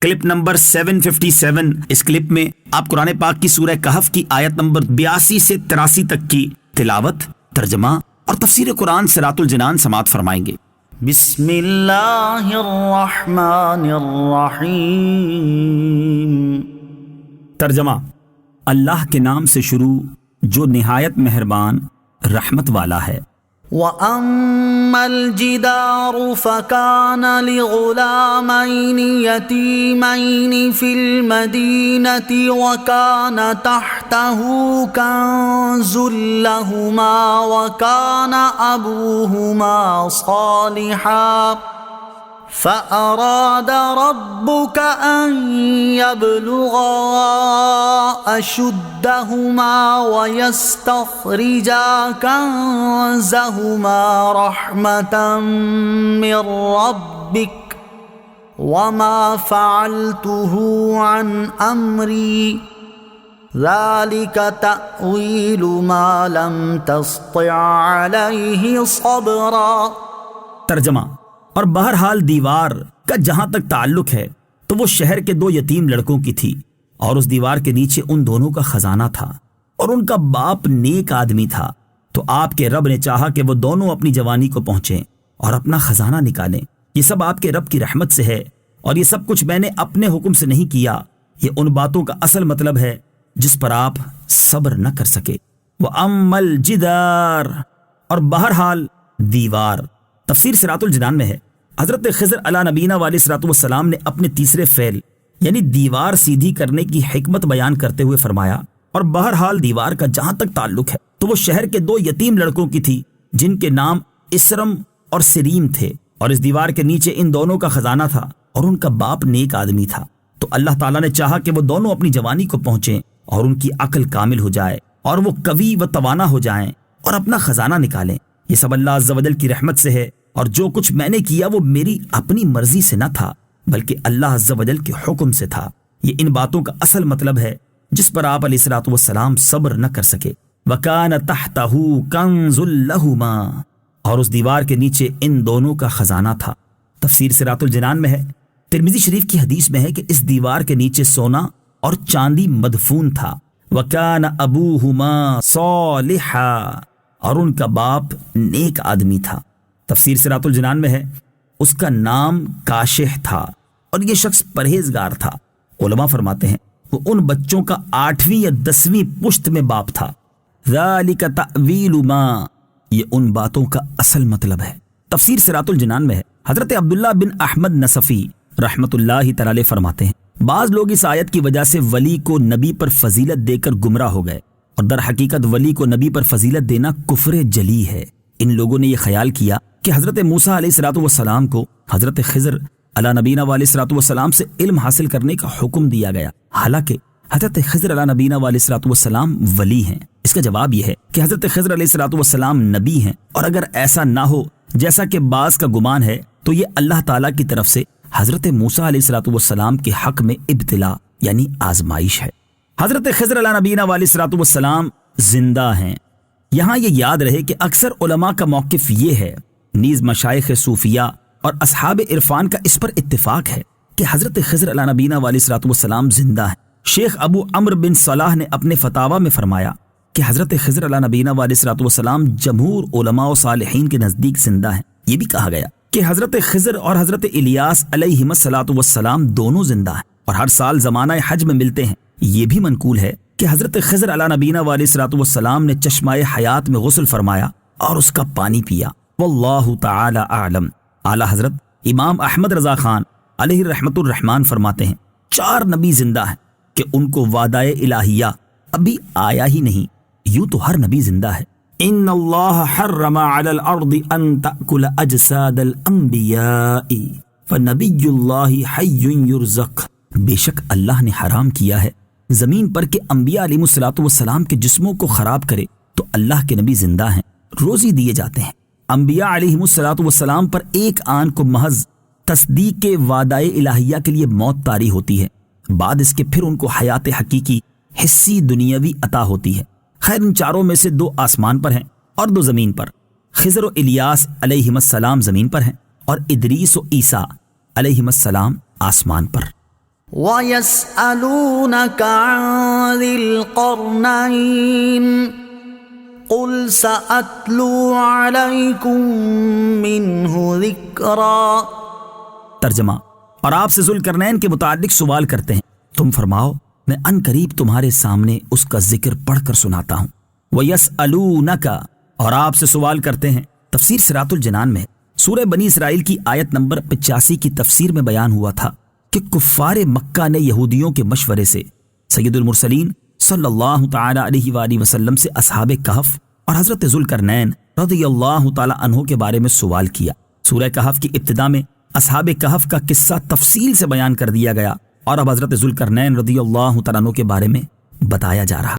Clip number 757۔ اس clip میں آپ قرآن پاک کی سورہ کہف کی آیت نمبر 82 سے 83 تک کی تلاوت، ترجمہ اور تفسیر قرآن صراط الجنان سماعت فرمائیں گے۔ بسم اللہ الرحمن الرحیم۔ ترجمہ: اللہ کے نام سے شروع جو نہایت مہربان رحمت والا ہے۔ وَأَمَّا الْجِدَارُ فَكَانَ لِغُلَامَيْنِ يَتِيمَيْنِ فِي الْمَدِينَةِ وَكَانَ تَحْتَهُ كَنْزٌ لَهُمَا وَكَانَ أَبُوهُمَا صَالِحًا فَأَرَادَ رَبُّكَ أَن يَبْلُغَا أَشُدَّهُمَا وَيَسْتَخْرِجَا كَنزَهُمَا رَحْمَةً مِّن رَّبِّكَ وَمَا فَعَلْتُهُ عَنْ أَمْرِي ذَلِكَ تَأْوِيلُ مَا لَمْ تَسْطِع عَلَيْهِ صَبْرًا۔ ترجمہ: اور بہرحال دیوار کا جہاں تک تعلق ہے تو وہ شہر کے 2 یتیم لڑکوں کی تھی، اور اس دیوار کے نیچے ان دونوں کا خزانہ تھا، اور ان کا باپ نیک آدمی تھا۔ تو آپ کے رب نے چاہا کہ وہ دونوں اپنی جوانی کو پہنچیں اور اپنا خزانہ نکالیں۔ یہ سب آپ کے رب کی رحمت سے ہے، اور یہ سب کچھ میں نے اپنے حکم سے نہیں کیا۔ یہ ان باتوں کا اصل مطلب ہے جس پر آپ صبر نہ کر سکے۔ وَأَمَّا الْجِدَارُ، اور بہرحال دیوار۔ تفسیر صراط الجنان میں ہے، حضرت خضر علیہ نبینا علیہ الصلوۃ والسلام نے اپنے تیسرے فعل یعنی دیوار سیدھی کرنے کی حکمت بیان کرتے ہوئے فرمایا، اور بہرحال دیوار کا جہاں تک تعلق ہے تو وہ شہر کے 2 یتیم لڑکوں کی تھی جن کے نام اسرم اور سریم تھے، اور اس دیوار کے نیچے ان دونوں کا خزانہ تھا، اور ان کا باپ نیک آدمی تھا۔ تو اللہ تعالیٰ نے چاہا کہ وہ دونوں اپنی جوانی کو پہنچیں اور ان کی عقل کامل ہو جائے، اور وہ قوی و توانا ہو جائیں اور اپنا خزانہ نکالیں۔ یہ سب اللہ عز و جل کی رحمت سے ہے، اور جو کچھ میں نے کیا وہ میری اپنی مرضی سے نہ تھا بلکہ اللہ عز و جل کے حکم سے تھا۔ یہ ان باتوں کا اصل مطلب ہے جس پر آپ علیہ الصلوۃ والسلام صبر نہ کر سکے۔ وَكَانَ تَحْتَهُ كَنْزٌ لَهُمَا، اور اس دیوار کے نیچے ان دونوں کا خزانہ تھا۔ تفسیر صراط الجنان میں ہے، ترمذی شریف کی حدیث میں ہے کہ اس دیوار کے نیچے سونا اور چاندی مدفون تھا۔ وَكَانَ أَبُوهُمَا صَالِحًا، اور ان کا باپ نیک آدمی تھا۔ تفسیر صراط الجنان میں ہے، اس کا نام کاشح تھا، اور یہ شخص پرہیزگار تھا۔ علماء فرماتے ہیں وہ ان بچوں کا 8ویں یا 10ویں پشت میں باپ تھا۔ ذَلِكَ تَأْوِيلُ مَا، یہ ان باتوں کا اصل مطلب ہے۔ تفسیر صراط الجنان میں ہے، حضرت عبداللہ بن احمد نصفی رحمت اللہ تعالی فرماتے ہیں بعض لوگ اس آیت کی وجہ سے ولی کو نبی پر فضیلت دے کر گمراہ ہو گئے، اور در حقیقت ولی کو نبی پر فضیلت دینا کفر جلی ہے۔ ان لوگوں نے یہ خیال کیا کہ حضرت موسیٰ علیہ الصلوۃ والسلام کو حضرت خضر علیہ نبینا علیہ الصلوۃ والسلام سے علم حاصل کرنے کا حکم دیا گیا، حالانکہ حضرت خضر علیہ نبینا علیہ الصلوۃ والسلام ولی ہیں۔ اس کا جواب یہ ہے کہ حضرت خضر علیہ الصلوۃ والسلام نبی ہیں، اور اگر ایسا نہ ہو جیسا کہ بعض کا گمان ہے تو یہ اللہ تعالیٰ کی طرف سے حضرت موسیٰ علیہ الصلوۃ والسلام کے حق میں ابتلا یعنی آزمائش ہے۔ حضرت خضر علیہ نبینا علیہ الصلوۃ والسلام زندہ ہیں۔ یہاں یہ یاد رہے کہ اکثر علماء کا موقف یہ ہے، نیز مشائخ صوفیہ اور اصحاب عرفان کا اس پر اتفاق ہے کہ حضرت خضر علیہ نبینا علیہ الصلوۃ والسلام زندہ ہیں۔ شیخ ابو عمرو بن صلاح نے اپنے فتاوی میں فرمایا کہ حضرت خضر علیہ نبینا علیہ الصلوۃ والسلام جمہور علماء و صالحین کے نزدیک زندہ ہیں۔ یہ بھی کہا گیا کہ حضرت خضر اور حضرت الیاس علیہم الصلوۃ والسلام دونوں زندہ ہیں اور ہر سال زمانہ حج میں ملتے ہیں۔ یہ بھی منقول ہے کہ حضرت خضر علیہ نبینا علیہ الصلوۃ والسلام نے چشمہ حیات میں غسل فرمایا اور اس کا پانی پیا۔ واللہ تعالی اعلم۔ اعلی حضرت امام احمد رضا خان علیہ رحمت الرحمن فرماتے ہیں 4 نبی زندہ ہیں کہ ان کو وعدہ الہیہ ابھی آیا ہی نہیں، یوں تو ہر نبی زندہ ہے۔ ان اللہ حرم علی الارض ان تأکل اجساد الانبیاء فنبی اللہ حی یرزق، بے شک اللہ نے حرام کیا ہے زمین پر کہ انبیاء علیہ الصلوۃ والسلام کے جسموں کو خراب کرے، تو اللہ کے نبی زندہ ہیں، روزی دیے جاتے ہیں۔ انبیاء علیہ الصلوۃ والسلام پر ایک آن کو محض تصدیق کے وعدہ الہیہ کے لیے موت طاری ہوتی ہے، بعد اس کے پھر ان کو حیات حقیقی حسی دنیاوی عطا ہوتی ہے۔ خیر ان چاروں میں سے 2 آسمان پر ہیں اور 2 زمین پر۔ خضر و الیاس علیہم السلام زمین پر ہیں، اور ادریس و عیسیٰ علیہم السلام آسمان پر۔ وَيَسْأَلُونَكَ عَنْ ذِي الْقَرْنَيْنِ قُلْ سَأَتْلُو عَلَيْكُمْ مِنْهُ ذِكْرًا۔ ترجمہ: اور آپ سے ذوالقرنین کے متعلق سوال کرتے ہیں، تم فرماؤ میں ان قریب تمہارے سامنے اس کا ذکر پڑھ کر سناتا ہوں۔ وَيَسْأَلُونَكَ، اور آپ سے سوال کرتے ہیں، تفسیر صراط الجنان میں سورہ بنی اسرائیل کی آیت نمبر 85 کی تفسیر میں بیان ہوا تھا کہ کفار مکہ نے یہودیوں کے مشورے سے سید المرسلین صلی اللہ تعالی علیہ وآلہ وسلم سے اصحاب کہف اور حضرت ذوالقرنین رضی اللہ تعالی عنہ کے بارے میں سوال کیا۔ سورہ کہف کی ابتدا میں اصحاب کہف کا قصہ تفصیل سے بیان کر دیا گیا، اور اب حضرت ذوالقرنین رضی اللہ تعالی عنہ کے بارے میں بتایا جا رہا۔